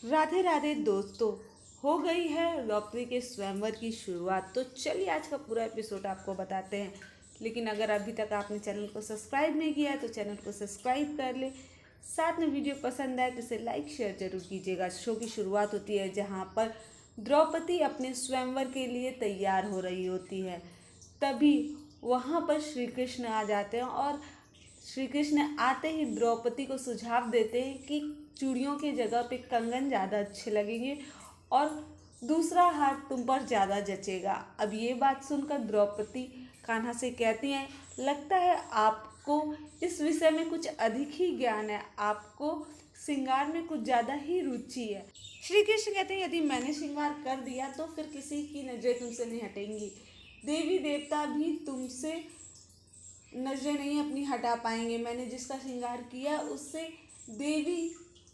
राधे राधे दोस्तों। हो गई है द्रौपदी के स्वयंवर की शुरुआत। तो चलिए आज का पूरा एपिसोड आपको बताते हैं। लेकिन अगर अभी तक आपने चैनल को सब्सक्राइब नहीं किया है तो चैनल को सब्सक्राइब कर ले। साथ में वीडियो पसंद आए तो इसे लाइक शेयर जरूर कीजिएगा। शो की शुरुआत होती है जहाँ पर द्रौपदी अपने स्वयंवर के लिए तैयार हो रही होती है। तभी वहाँ पर श्री कृष्ण आ जाते हैं और श्री कृष्ण आते ही द्रौपदी को सुझाव देते हैं कि चूड़ियों की जगह पे कंगन ज़्यादा अच्छे लगेंगे और दूसरा हार तुम पर ज़्यादा जचेगा। अब ये बात सुनकर द्रौपदी कान्हा से कहती हैं, लगता है आपको इस विषय में कुछ अधिक ही ज्ञान है, आपको श्रृंगार में कुछ ज़्यादा ही रुचि है। श्री कृष्ण कहते हैं, यदि मैंने श्रृंगार कर दिया तो फिर किसी की नज़रें तुमसे नहीं हटेंगी, देवी देवता भी तुमसे नजरें नहीं अपनी हटा पाएंगे। मैंने जिसका श्रृंगार किया उससे देवी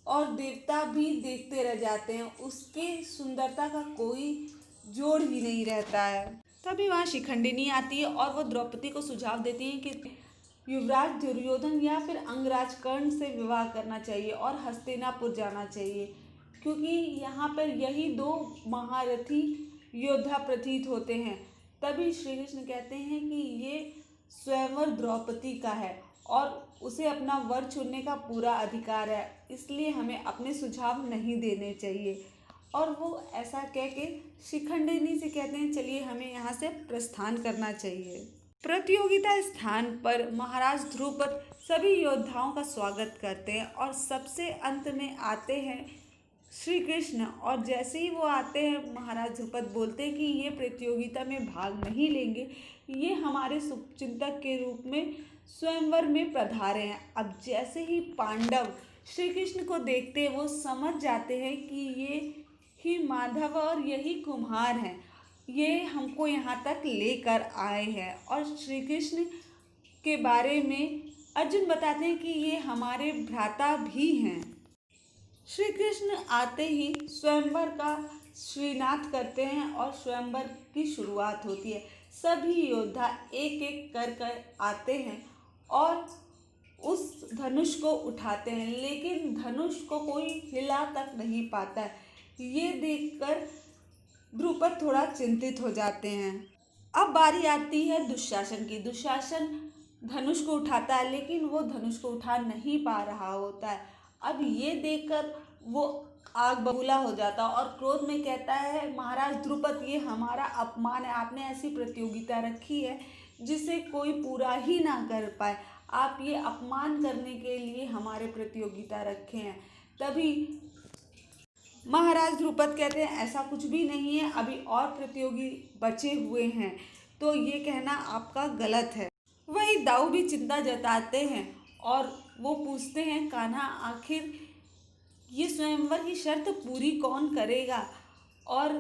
और देवता भी देखते रह जाते हैं, उसके सुंदरता का कोई जोड़ ही नहीं रहता है। तभी वहाँ शिखंडिनी आती है और वो द्रौपदी को सुझाव देती है कि युवराज दुर्योधन या फिर अंगराज कर्ण से विवाह करना चाहिए और हस्तिनापुर जाना चाहिए, क्योंकि यहाँ पर यही दो महारथी योद्धा प्रतीत होते हैं। तभी श्री कृष्ण कहते हैं कि ये स्वयंवर द्रौपदी का है और उसे अपना वर चुनने का पूरा अधिकार है, इसलिए हमें अपने सुझाव नहीं देने चाहिए। और वो ऐसा कह के शिखंडिनी से कहते हैं, चलिए हमें यहाँ से प्रस्थान करना चाहिए। प्रतियोगिता स्थान पर महाराज ध्रुपद सभी योद्धाओं का स्वागत करते हैं और सबसे अंत में आते हैं श्री कृष्ण। और जैसे ही वो आते हैं महाराज ध्रुपद बोलते हैं कि ये प्रतियोगिता में भाग नहीं लेंगे, ये हमारे शुभचिंतक के रूप में स्वयंवर में पधारे हैं। अब जैसे ही पांडव श्री कृष्ण को देखते वो समझ जाते हैं कि ये ही माधव और यही कुम्हार हैं, ये हमको यहाँ तक लेकर आए हैं। और श्री कृष्ण के बारे में अर्जुन बताते हैं कि ये हमारे भ्राता भी हैं। श्री कृष्ण आते ही स्वयंवर का श्रीनाथ करते हैं और स्वयंवर की शुरुआत होती है। सभी योद्धा एक एक कर आते हैं और उस धनुष को उठाते हैं, लेकिन धनुष को कोई हिला तक नहीं पाता है। ये देखकर द्रुपद थोड़ा चिंतित हो जाते हैं। अब बारी आती है दुशासन की। दुशासन धनुष को उठाता है लेकिन वो धनुष को उठा नहीं पा रहा होता है। अब ये देखकर वो आग बबूला हो जाता और क्रोध में कहता है, महाराज द्रुपद ये हमारा अपमान है, आपने ऐसी प्रतियोगिता रखी है जिसे कोई पूरा ही ना कर पाए, आप ये अपमान करने के लिए हमारे प्रतियोगिता रखे हैं। तभी महाराज ध्रुपद कहते हैं, ऐसा कुछ भी नहीं है, अभी और प्रतियोगी बचे हुए हैं, तो ये कहना आपका गलत है। वही दाऊ भी चिंता जताते हैं और वो पूछते हैं, कान्हा आखिर ये स्वयंवर की शर्त पूरी कौन करेगा और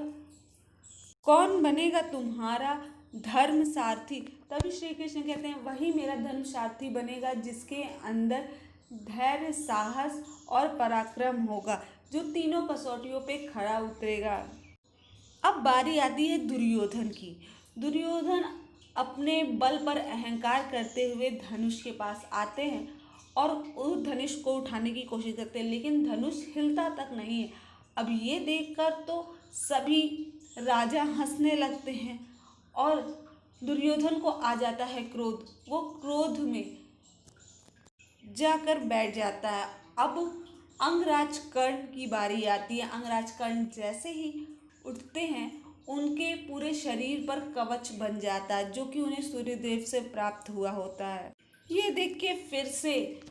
कौन बनेगा तुम्हारा धर्म सारथी? तभी श्री कृष्ण कहते हैं, वही मेरा धर्म सारथी बनेगा जिसके अंदर धैर्य, साहस और पराक्रम होगा, जो तीनों कसौटियों पे खड़ा उतरेगा। अब बारी आती है दुर्योधन की। दुर्योधन अपने बल पर अहंकार करते हुए धनुष के पास आते हैं और उस धनुष को उठाने की कोशिश करते हैं, लेकिन धनुष हिलता तक नहीं है। अब ये देखकर तो सभी राजा हंसने लगते हैं और दुर्योधन को आ जाता है क्रोध। वो क्रोध में जाकर बैठ जाता है। अब अंगराज कर्ण की बारी आती है। अंगराज कर्ण जैसे ही उठते हैं उनके पूरे शरीर पर कवच बन जाता है, जो कि उन्हें सूर्यदेव से प्राप्त हुआ होता है। ये देख के फिर से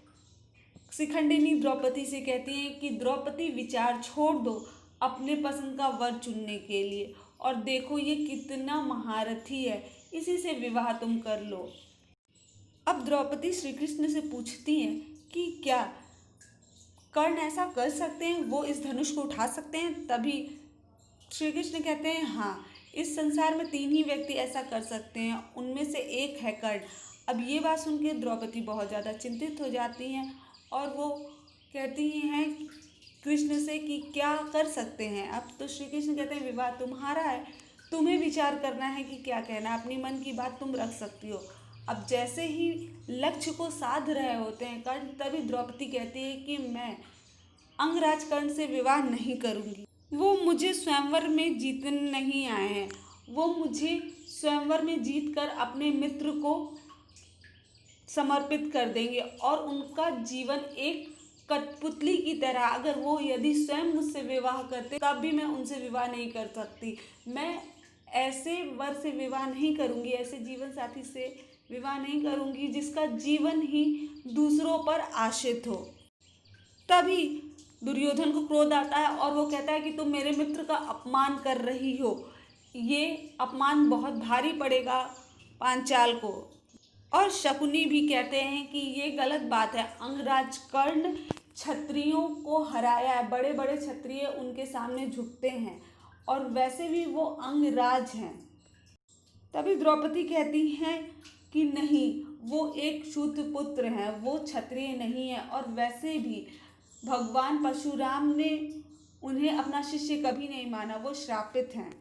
शिखंडिनी द्रौपदी से कहती हैं कि द्रौपदी विचार छोड़ दो अपने पसंद का वर चुनने के लिए, और देखो ये कितना महारथी है, इसी से विवाह तुम कर लो। अब द्रौपदी श्री कृष्ण से पूछती हैं कि क्या कर्ण ऐसा कर सकते हैं, वो इस धनुष को उठा सकते हैं? तभी श्री कृष्ण कहते हैं, हाँ, इस संसार में 3 ही व्यक्ति ऐसा कर सकते हैं, उनमें से एक है कर्ण। अब ये बात सुन के द्रौपदी बहुत ज़्यादा चिंतित हो जाती हैं और वो कहती हैं कृष्ण से कि क्या कर सकते हैं। अब तो श्री कृष्ण कहते हैं, विवाह तुम्हारा है, तुम्हें विचार करना है कि क्या कहना, अपनी मन की बात तुम रख सकती हो। अब जैसे ही लक्ष्य को साध रहे होते हैं कर्ण, तभी द्रौपदी कहती है कि मैं अंगराज कर्ण से विवाह नहीं करूँगी। वो मुझे स्वयंवर में जीतने नहीं आए हैं, वो मुझे स्वयंवर में जीतकर अपने मित्र को समर्पित कर देंगे और उनका जीवन एक कठपुतली की तरह, अगर वो यदि स्वयं मुझसे विवाह करते तब भी मैं उनसे विवाह नहीं कर सकती। मैं ऐसे वर से विवाह नहीं करूँगी, ऐसे जीवन साथी से विवाह नहीं करूँगी जिसका जीवन ही दूसरों पर आश्रित हो। तभी दुर्योधन को क्रोध आता है और वो कहता है कि तुम मेरे मित्र का अपमान कर रही हो, ये अपमान बहुत भारी पड़ेगा पांचाल को। और शकुनी भी कहते हैं कि ये गलत बात है, अंगराज कर्ण क्षत्रियों को हराया है, बड़े बड़े क्षत्रिय उनके सामने झुकते हैं और वैसे भी वो अंगराज हैं। तभी द्रौपदी कहती हैं कि नहीं, वो एक शूद्र पुत्र हैं, वो क्षत्रिय नहीं है और वैसे भी भगवान परशुराम ने उन्हें अपना शिष्य कभी नहीं माना, वो श्रापित हैं।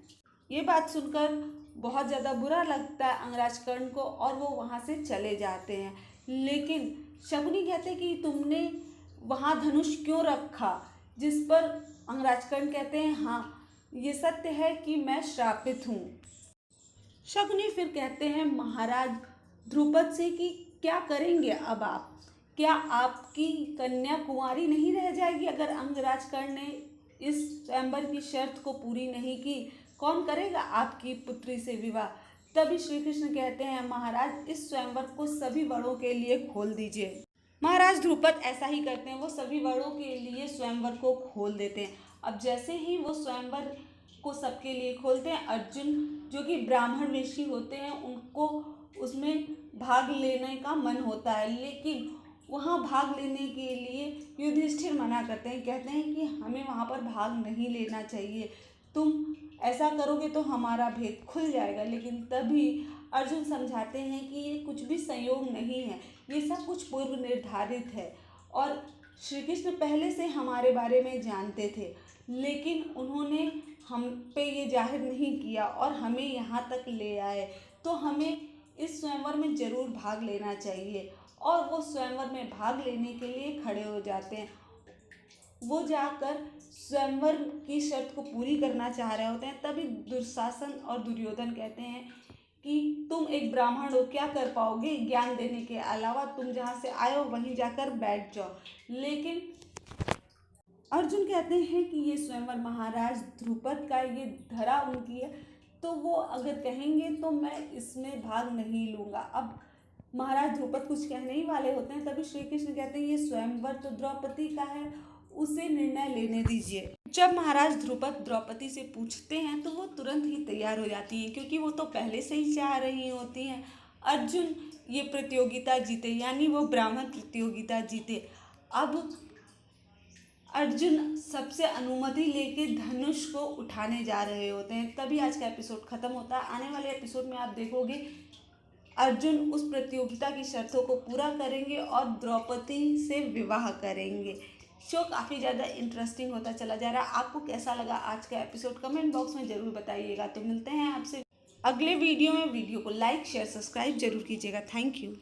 ये बात सुनकर बहुत ज़्यादा बुरा लगता है अंगराज कर्ण को और वो वहाँ से चले जाते हैं। लेकिन शकुनी कहते कि तुमने वहाँ धनुष क्यों रखा, जिस पर अंगराज कर्ण कहते हैं हाँ, ये सत्य है कि मैं श्रापित हूँ। शकुनी फिर कहते हैं महाराज ध्रुपद से कि क्या करेंगे अब आप, क्या आपकी कन्या कुंवारी नहीं रह जाएगी अगर अंगराज कर्ण ने इस स्वयंवर की शर्त को पूरी नहीं की? कौन करेगा आपकी पुत्री से विवाह? तभी श्री कृष्ण कहते हैं महाराज इस स्वयंवर को सभी वरों के लिए खोल दीजिए। महाराज ध्रुपद ऐसा ही करते हैं, वो सभी वरों के लिए स्वयंवर को खोल देते हैं। अब जैसे ही वो स्वयंवर को सबके लिए खोलते हैं, अर्जुन जो कि ब्राह्मण ऋषि होते हैं उनको उसमें भाग लेने का मन होता है, लेकिन वहाँ भाग लेने के लिए युधिष्ठिर मना करते हैं, कहते हैं कि हमें वहाँ पर भाग नहीं लेना चाहिए, तुम ऐसा करोगे तो हमारा भेद खुल जाएगा। लेकिन तभी अर्जुन समझाते हैं कि ये कुछ भी संयोग नहीं है, ये सब कुछ पूर्व निर्धारित है और श्री कृष्ण पहले से हमारे बारे में जानते थे, लेकिन उन्होंने हम पे ये जाहिर नहीं किया और हमें यहाँ तक ले आए, तो हमें इस स्वयंवर में ज़रूर भाग लेना चाहिए। और वो स्वयंवर में भाग लेने के लिए खड़े हो जाते हैं। वो जाकर स्वयंवर की शर्त को पूरी करना चाह रहे होते हैं। तभी दुशासन और दुर्योधन कहते हैं कि तुम एक ब्राह्मण हो, क्या कर पाओगे ज्ञान देने के अलावा, तुम जहाँ से आए हो वहीं जाकर बैठ जाओ। लेकिन अर्जुन कहते हैं कि ये स्वयंवर महाराज ध्रुपद का, ये धरा उनकी है, तो वो अगर कहेंगे तो मैं इसमें भाग नहीं लूँगा। अब महाराज ध्रुपद कुछ कहने ही वाले होते हैं, तभी श्री कृष्ण कहते हैं ये स्वयंवर तो द्रौपदी का है, उसे निर्णय लेने दीजिए। जब महाराज ध्रुपद द्रौपदी से पूछते हैं तो वो तुरंत ही तैयार हो जाती हैं, क्योंकि वो तो पहले से ही चाह रही होती हैं अर्जुन ये प्रतियोगिता जीते, यानी वो ब्राह्मण प्रतियोगिता जीते। अब अर्जुन सबसे अनुमति लेके धनुष को उठाने जा रहे होते हैं। तभी आज का एपिसोड खत्म होता है। आने वाले एपिसोड में आप देखोगे अर्जुन उस प्रतियोगिता की शर्तों को पूरा करेंगे और द्रौपदी से विवाह करेंगे। शो काफ़ी ज़्यादा इंटरेस्टिंग होता चला जा रहा है। आपको कैसा लगा आज का एपिसोड कमेंट बॉक्स में ज़रूर बताइएगा। तो मिलते हैं आपसे अगले वीडियो में। वीडियो को लाइक शेयर सब्सक्राइब जरूर कीजिएगा। Thank you.